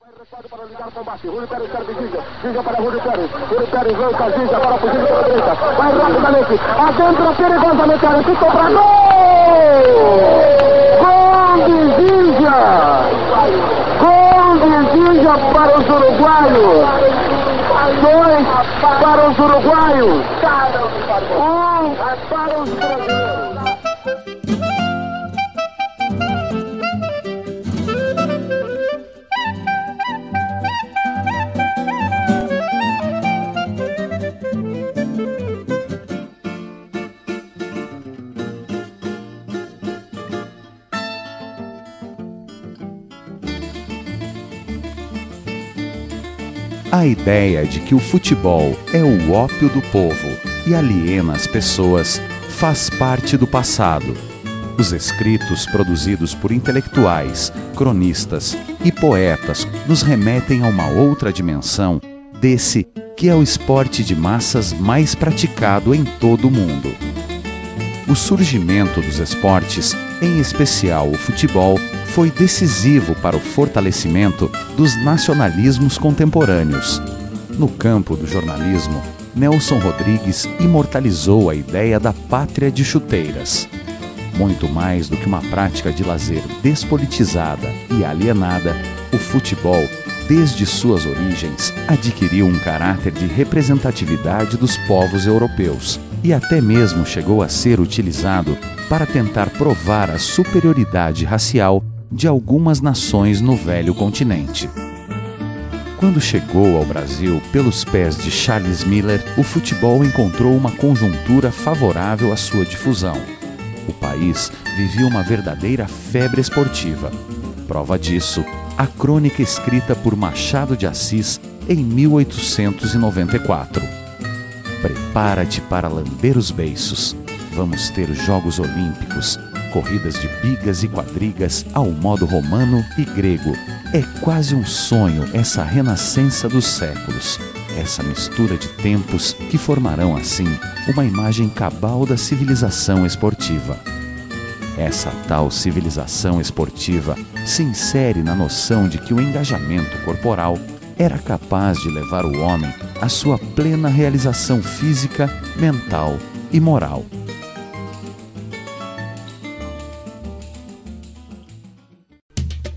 Para ligar o combate, Júlio Pérez serve Ginga para Júlio Pérez lança Ginga para fugir pela direita, vai rapidamente, adentra perigosamente, área, ficou para gol! Gol de Ginga para os uruguaios, 2 para os uruguaios, 1 para os brasileiros. A ideia de que o futebol é o ópio do povo e aliena as pessoas faz parte do passado. Os escritos produzidos por intelectuais, cronistas e poetas nos remetem a uma outra dimensão desse que é o esporte de massas mais praticado em todo o mundo. O surgimento dos esportes, em especial o futebol, foi decisivo para o fortalecimento dos nacionalismos contemporâneos. No campo do jornalismo, Nelson Rodrigues imortalizou a ideia da pátria de chuteiras. Muito mais do que uma prática de lazer despolitizada e alienada, o futebol, desde suas origens, adquiriu um caráter de representatividade dos povos europeus e até mesmo chegou a ser utilizado para tentar provar a superioridade racial de algumas nações no velho continente. Quando chegou ao Brasil pelos pés de Charles Miller, o futebol encontrou uma conjuntura favorável à sua difusão. O país vivia uma verdadeira febre esportiva. Prova disso, a crônica escrita por Machado de Assis em 1894. Prepara-te para lamber os beiços. Vamos ter Jogos Olímpicos, corridas de bigas e quadrigas ao modo romano e grego. É quase um sonho essa renascença dos séculos, essa mistura de tempos que formarão assim uma imagem cabal da civilização esportiva. Essa tal civilização esportiva se insere na noção de que o engajamento corporal era capaz de levar o homem à sua plena realização física, mental e moral.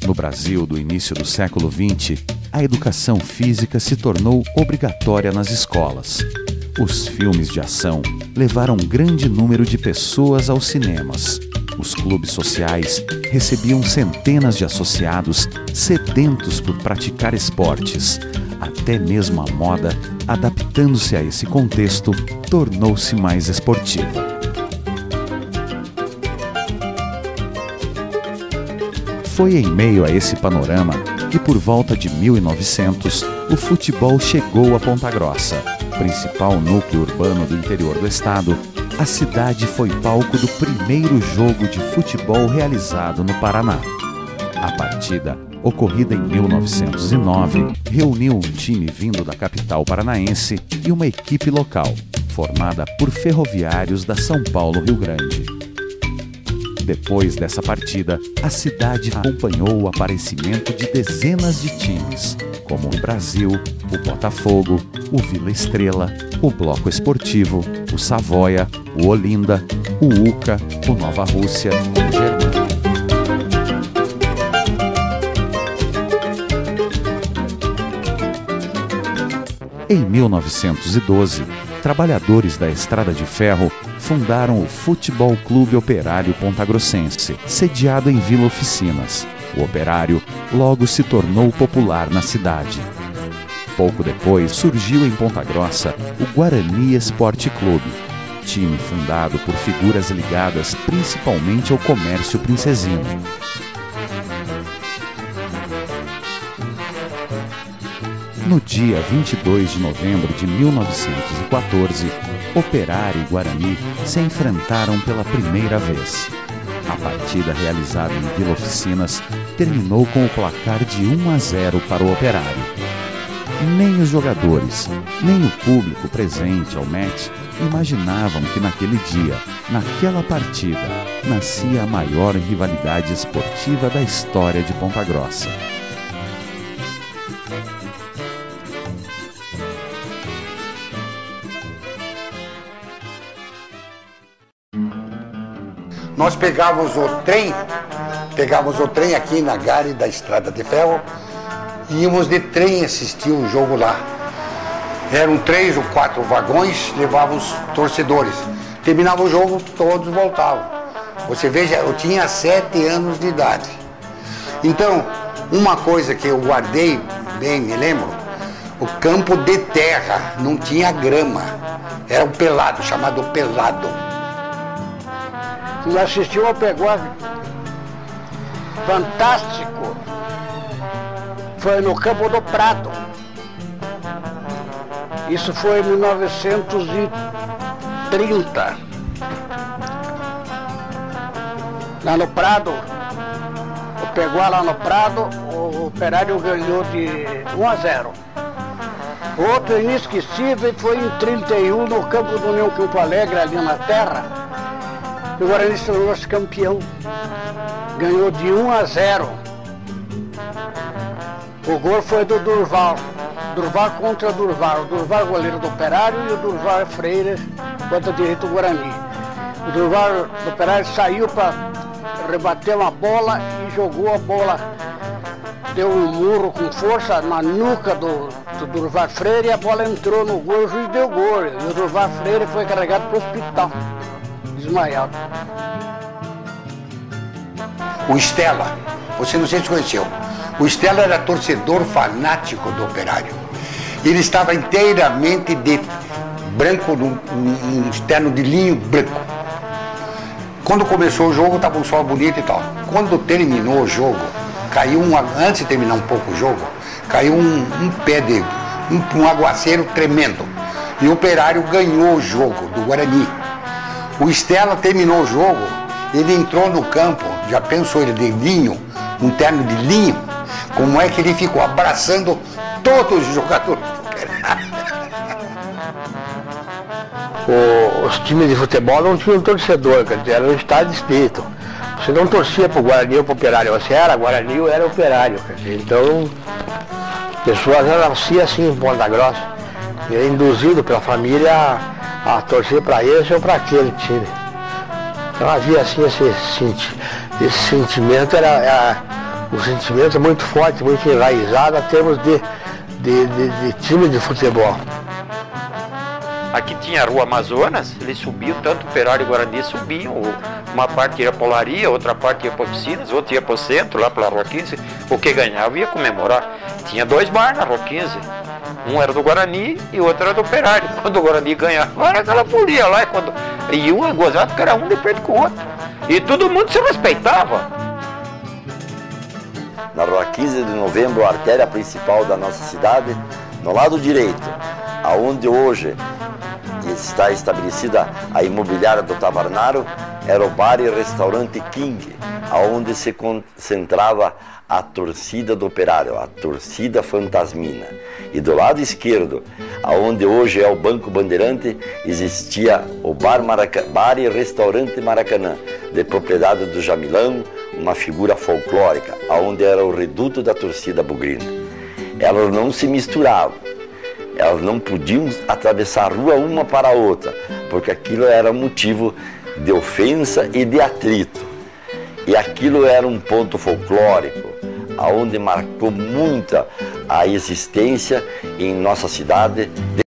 No Brasil do início do século XX, a educação física se tornou obrigatória nas escolas. Os filmes de ação levaram um grande número de pessoas aos cinemas. Os clubes sociais recebiam centenas de associados sedentos por praticar esportes. Até mesmo a moda, adaptando-se a esse contexto, tornou-se mais esportiva. Foi em meio a esse panorama que, por volta de 1900, o futebol chegou a Ponta Grossa, principal núcleo urbano do interior do estado. A cidade foi palco do primeiro jogo de futebol realizado no Paraná. A partida, ocorrida em 1909, reuniu um time vindo da capital paranaense e uma equipe local, formada por ferroviários da São Paulo-Rio Grande. Depois dessa partida, a cidade acompanhou o aparecimento de dezenas de times, como o Brasil, o Botafogo, o Vila Estrela, o Bloco Esportivo, o Savoia, o Olinda, o UCA, o Nova Rússia, o Germânia. Em 1912, trabalhadores da Estrada de Ferro fundaram o Futebol Clube Operário Pontagrossense, sediado em Vila Oficinas. O Operário logo se tornou popular na cidade. Pouco depois, surgiu em Ponta Grossa o Guarani Esporte Clube, time fundado por figuras ligadas principalmente ao comércio princesino. No dia 22 de novembro de 1914, Operário e Guarani se enfrentaram pela primeira vez. A partida realizada em Vila Oficinas terminou com o placar de 1-0 para o Operário. Nem os jogadores, nem o público presente ao match imaginavam que naquele dia, naquela partida, nascia a maior rivalidade esportiva da história de Ponta Grossa. nós pegávamos o trem aqui na Gare da Estrada de Ferro, e íamos de trem assistir o jogo lá. Eram 3 ou 4 vagões, levavam os torcedores. Terminava o jogo, todos voltavam. Você veja, eu tinha 7 anos de idade. Então, uma coisa que eu guardei bem, me lembro, o campo de terra, não tinha grama. Era o pelado, chamado pelado. Nós assistimos ao Peguá fantástico. Foi no Campo do Prado. Isso foi em 1930. Lá no Prado, o Peguá lá no Prado, o Operário ganhou de 1-0. Outro inesquecível foi em 31 no campo do União Campo Alegre, ali na terra. O Guarani se tornou-se campeão. Ganhou de 1-0. O gol foi do Durval. Durval contra Durval. O Durval goleiro do Operário e o Durval Freire contra direito do Guarani. O Durval do Operário saiu para rebater uma bola e jogou a bola. Deu um murro com força na nuca do Durval Freire e a bola entrou no gol, o juiz deu gol. E o Durval Freire foi carregado para o hospital, desmaiado. O Stella, você não sei se conheceu, o Stella era torcedor fanático do Operário. Ele estava inteiramente de branco, um terno de linho branco. Quando começou o jogo, estava um sol bonito e tal. Quando terminou o jogo, caiu antes de terminar um pouco o jogo, caiu um aguaceiro tremendo. E o Operário ganhou o jogo do Guarani. O Stella terminou o jogo, ele entrou no campo, já pensou ele de linho, um terno de linho, como é que ele ficou abraçando todos os jogadores do Operário. Os times de futebol não tinham torcedor, quer dizer, era um estado de espírito. Você não torcia para o Guarani ou para o Operário, você era Guarani ou era Operário, quer dizer, então as pessoas nasciam assim em Ponta Grossa, e era induzido pela família a torcer para esse ou para aquele time. Então havia assim esse sentimento, era um sentimento muito forte, muito enraizado em termos de time de futebol. Aqui tinha a Rua Amazonas, eles subiam, tanto o Operário e o Guarani subiam. Uma parte ia para a Olaria, outra parte ia para Oficinas, outra ia para o centro, lá pela Rua 15. O que ganhava ia comemorar. Tinha 2 bar na Rua 15. Um era do Guarani e o outro era do Operário. Quando o Guarani ganhava, era aquela folia lá. E um é gozado porque era um de frente com o outro. E todo mundo se respeitava. Na Rua 15 de Novembro, a artéria principal da nossa cidade, no lado direito, aonde hoje está estabelecida a imobiliária do Tabarnaro, era o bar e restaurante King, aonde se concentrava a torcida do Operário, a torcida fantasmina. E do lado esquerdo, aonde hoje é o Banco Bandeirante, existia o bar e restaurante Maracanã, de propriedade do Jamilão, uma figura folclórica, aonde era o reduto da torcida bugrina. Elas não se misturavam. Elas não podiam atravessar a rua uma para a outra, porque aquilo era motivo de ofensa e de atrito. E aquilo era um ponto folclórico, aonde marcou muito a existência em nossa cidade